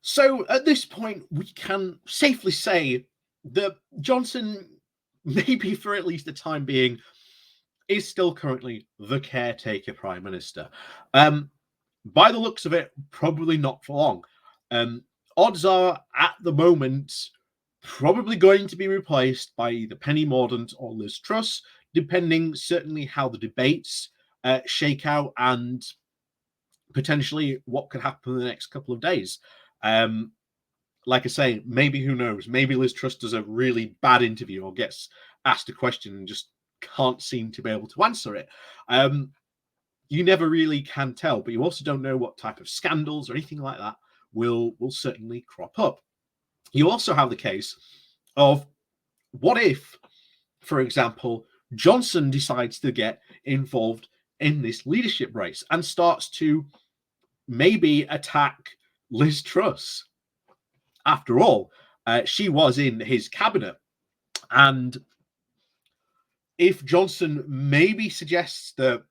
So at this point, we can safely say that Johnson, maybe for at least the time being, is still currently the caretaker prime minister. By the looks of it, probably not for long. Odds are, at the moment, probably going to be replaced by either Penny Mordaunt or Liz Truss, depending certainly how the debates shake out and potentially what could happen in the next couple of days. Like I say, maybe who knows? Maybe Liz Truss does a really bad interview or gets asked a question and just can't seem to be able to answer it. You never really can tell, but you also don't know what type of scandals or anything like that will certainly crop up. You also have the case of what if, for example, Johnson decides to get involved in this leadership race and starts to maybe attack Liz Truss. After all, she was in his cabinet. And if Johnson maybe suggests that,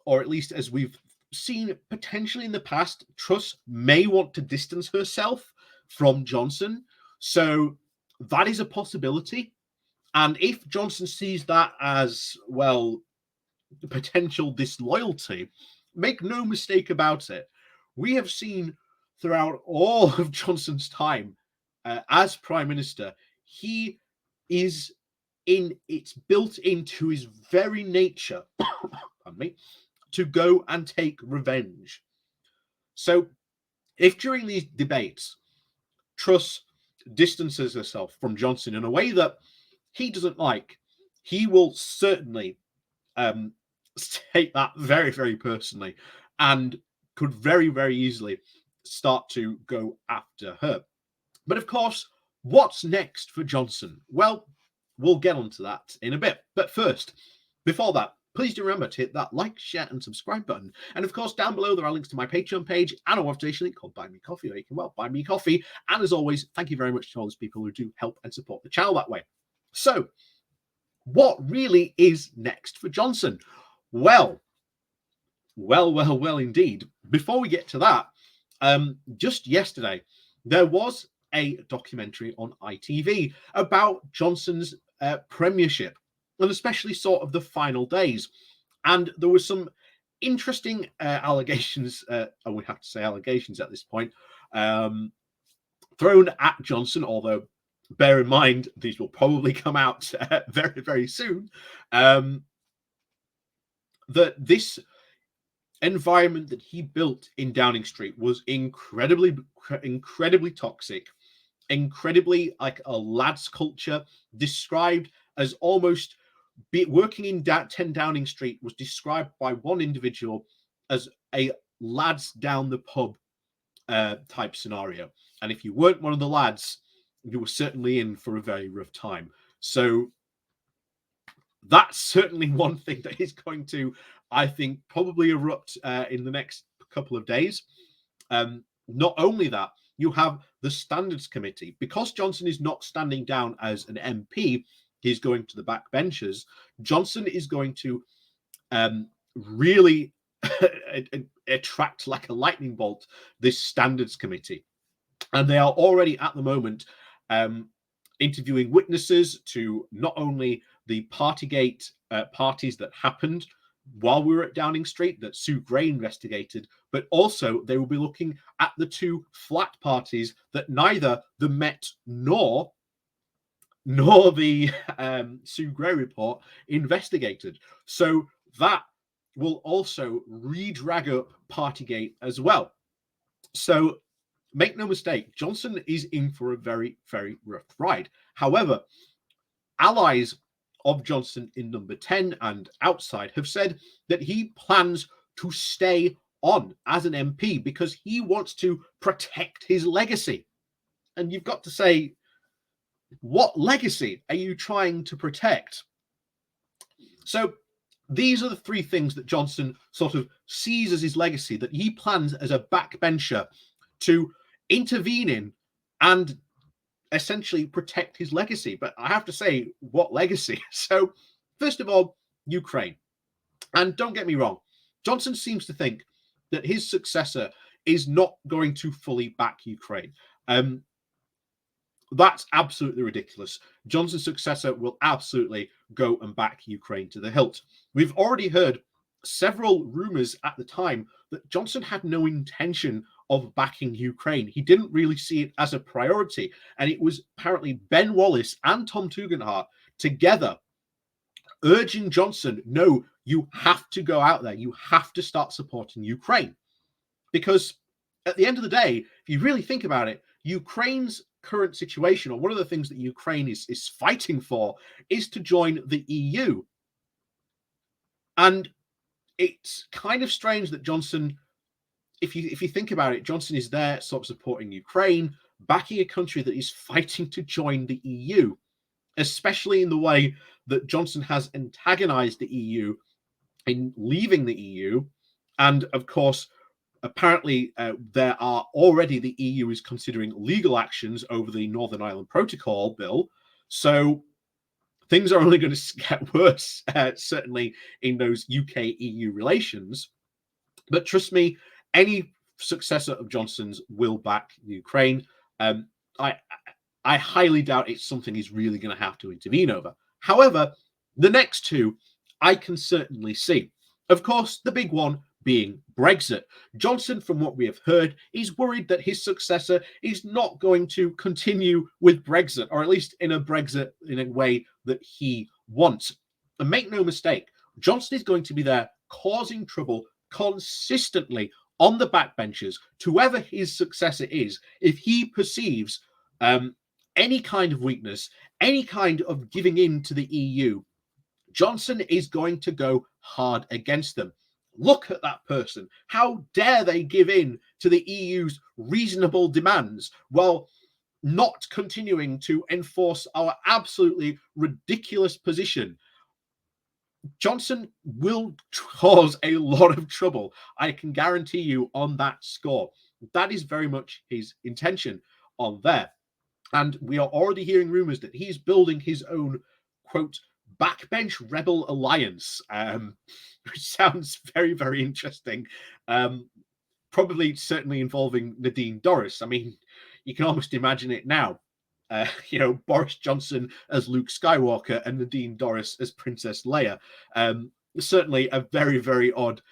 or at least as we've seen potentially in the past, Truss may want to distance herself from Johnson. So that is a possibility. And if Johnson sees that as, well, potential disloyalty, make no mistake about it. We have seen throughout all of Johnson's time as prime minister, he is it's built into his very nature, pardon me, to go and take revenge. So if during these debates, Truss distances herself from Johnson in a way that he doesn't like, he will certainly take that very, very personally and could very, very easily start to go after her. But of course, what's next for Johnson? Well, we'll get onto that in a bit. But first, before that, please do remember to hit that like, share, and subscribe button. And of course, down below, there are links to my Patreon page and a website link called Buy Me Coffee, where you can, well, buy me coffee. And as always, thank you very much to all those people who do help and support the channel that way. So, what really is next for Johnson? Well, indeed. Before we get to that, just yesterday, there was a documentary on ITV about Johnson's premiership, and especially sort of the final days. And there was some interesting allegations, and we have to say allegations at this point, thrown at Johnson, although bear in mind, these will probably come out very, very soon, that this environment that he built in Downing Street was incredibly toxic, incredibly like a lads culture, described as almost working in 10 Downing Street was described by one individual as a lads down the pub type scenario. And if you weren't one of the lads, you were certainly in for a very rough time. So that's certainly one thing that is going to, I think, probably erupt in the next couple of days. Not only that, you have the Standards Committee. Because Johnson is not standing down as an MP, he's going to the backbenchers. Johnson is going to really attract like a lightning bolt this Standards Committee. And they are already at the moment interviewing witnesses to not only the Partygate parties that happened while we were at Downing Street that Sue Gray investigated, but also they will be looking at the two flat parties that neither the Met nor the Sue Gray report investigated. So that will also re-drag up Partygate as well. So make no mistake, Johnson is in for a very, very rough ride. However, allies of Johnson in number 10 and outside have said that he plans to stay on as an MP because he wants to protect his legacy. And you've got to say, what legacy are you trying to protect? So these are the three things that Johnson sort of sees as his legacy, that he plans as a backbencher to intervene in and essentially protect his legacy. But I have to say, what legacy? So first of all, Ukraine. And don't get me wrong, Johnson seems to think that his successor is not going to fully back Ukraine. That's absolutely ridiculous. Johnson's successor will absolutely go and back Ukraine to the hilt. We've already heard several rumors at the time that Johnson had no intention of backing Ukraine. He didn't really see it as a priority. And it was apparently Ben Wallace and Tom Tugendhat together urging Johnson, no, you have to go out there. You have to start supporting Ukraine. Because at the end of the day, if you really think about it, Ukraine's current situation, or one of the things that Ukraine is fighting for, is to join the EU. And it's kind of strange that Johnson, if you think about it, Johnson is there sort of supporting Ukraine, backing a country that is fighting to join the EU, especially in the way that Johnson has antagonized the EU in leaving the EU. And of course, apparently there are already, the EU is considering legal actions over the Northern Ireland Protocol bill. So things are only going to get worse, certainly in those UK-EU relations. But trust me, any successor of Johnson's will back Ukraine. I highly doubt it's something he's really going to have to intervene over. However, the next two I can certainly see. Of course, the big one being Brexit. Johnson, from what we have heard, is worried that his successor is not going to continue with Brexit, or at least in a Brexit in a way that he wants. And make no mistake, Johnson is going to be there causing trouble consistently on the backbenches to whoever his successor is, if he perceives any kind of weakness, any kind of giving in to the EU. Johnson is going to go hard against them. Look at that person. How dare they give in to the EU's reasonable demands while not continuing to enforce our absolutely ridiculous position? Johnson will cause a lot of trouble. I can guarantee you on that score. That is very much his intention on there. And we are already hearing rumors that he's building his own, quote, backbench rebel alliance, which sounds very, very interesting. Probably certainly involving Nadine Dorries. I mean, you can almost imagine it now. Boris Johnson as Luke Skywalker and Nadine Dorries as Princess Leia. Certainly a very, very odd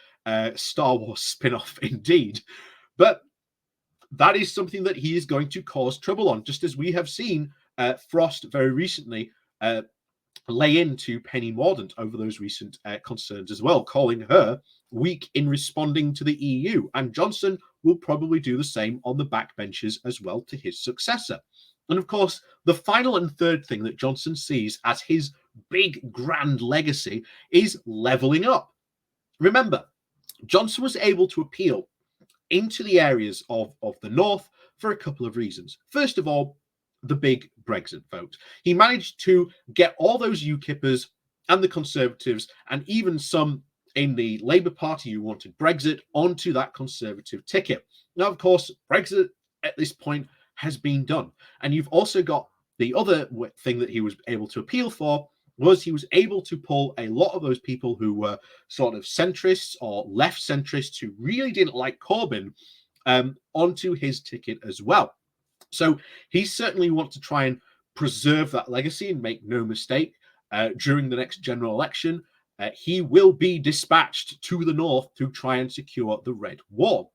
Star Wars spin-off indeed. But that is something that he is going to cause trouble on, just as we have seen Frost very recently lay into Penny Mordaunt over those recent concerns as well, calling her weak in responding to the EU. And Johnson will probably do the same on the backbenches as well to his successor. And of course, the final and third thing that Johnson sees as his big grand legacy is levelling up. Remember, Johnson was able to appeal into the areas of the north for a couple of reasons. First of all, the big Brexit vote. He managed to get all those UKIPers and the Conservatives, and even some in the Labour Party who wanted Brexit, onto that Conservative ticket. Now, of course, Brexit at this point has been done. And you've also got the other thing that he was able to appeal for, was he was able to pull a lot of those people who were sort of centrists or left centrists who really didn't like Corbyn onto his ticket as well. So he certainly wants to try and preserve that legacy, and make no mistake, during the next general election, he will be dispatched to the north to try and secure the Red Wall.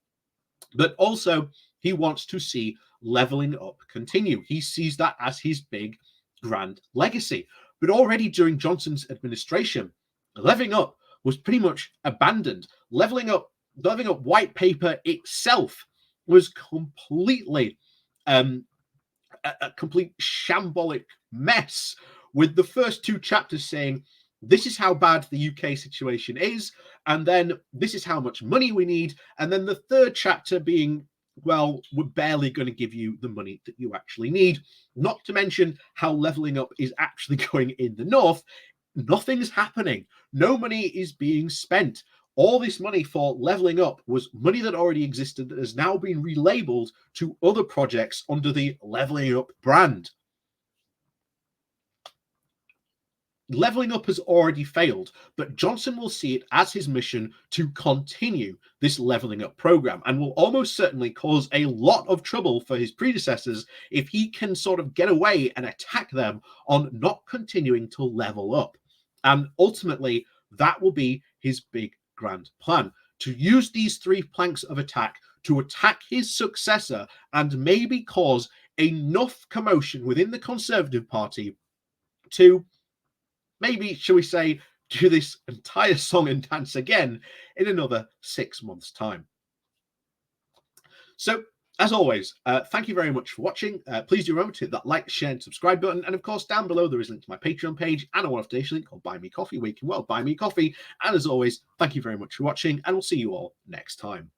But also, he wants to see levelling up continue. He sees that as his big, grand legacy. But already during Johnson's administration, levelling up was pretty much abandoned. Levelling up white paper itself was completely a complete shambolic mess, with the first two chapters saying, this is how bad the UK situation is, and then this is how much money we need, and then the third chapter being, well, we're barely going to give you the money that you actually need. Not to mention how levelling up is actually going in the north. Nothing's happening. No money is being spent. All this money for levelling up was money that already existed that has now been relabeled to other projects under the levelling up brand. Levelling up has already failed, but Johnson will see it as his mission to continue this levelling up program and will almost certainly cause a lot of trouble for his predecessors if he can sort of get away and attack them on not continuing to level up. And ultimately, that will be his big grand plan, to use these three planks of attack to attack his successor and maybe cause enough commotion within the Conservative Party to maybe, shall we say, do this entire song and dance again in another 6 months' time. So, as always, thank you very much for watching. Please do remember to hit that like, share, and subscribe button. And of course, down below there is a link to my Patreon page and a one-off donation link called Buy Me Coffee, where you can, well, buy me coffee. And as always, thank you very much for watching, and we'll see you all next time.